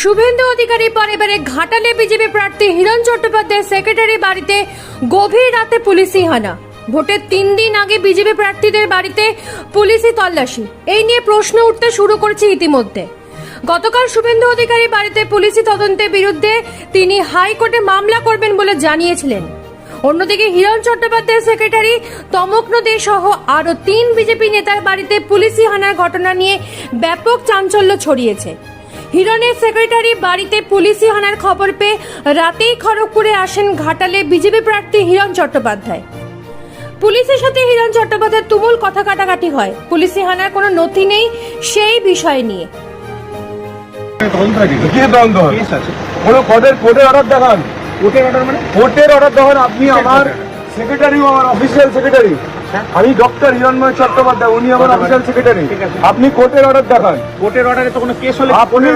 শুভেন্দু অধিকারী পরিবারে ঘাটালে বিজেপি প্রার্থী হিরণ চট্টোপাধ্যায়ের সেক্রেটারি বাড়িতে গভীর রাতে পুলিশি হানা। ভোটের 3 দিন আগে বিজেপি প্রার্থীদের বাড়িতে পুলিশি তল্লাশি, এই নিয়ে প্রশ্ন উঠতে শুরু করেছে ইতিমধ্যে। গতকাল শুভেন্দু অধিকারী বাড়িতে পুলিশি তদন্তের বিরুদ্ধে তিনি হাইকোর্টে মামলা করবেন বলে জানিয়েছিলেন। অন্যদিকে হিরণ চট্টোপাধ্যায়ের সেক্রেটারি তমগ্ন দে সহ আরও 3 বিজেপি নেতার বাড়িতে পুলিশি হানার ঘটনা নিয়ে ব্যাপক চাঞ্চল্য ছড়িয়েছে। হিরণের সেক্রেটারি বাড়িতে পুলিশি হানার খবর পেয়ে রাতেই খড়গপুরে আসেন ঘাটালে বিজেপি প্রার্থী হিরণ চট্টোপাধ্যায়। পুলিশের সাথে হিরণ চট্টোপাধ্যায়ের তুমুল কথা কাটাকাটি হয়। পুলিশি হানার কোনো নথি নেই সেই বিষয় নিয়ে। কোর্টের অর্ডার দেখান। কোর্টের অর্ডার দেখান। আপনি আমার সেক্রেটারি, আমার অফিসিয়াল সেক্রেটারি। আমি ডক্টর হিরণময় চট্টোপাধ্যায়, উনি আমার অফিসিয়াল সেক্রেটারি। আপনি কোর্টের অর্ডার দেখান। কোর্টের অর্ডারে তো কোনো কেস হলে আপনি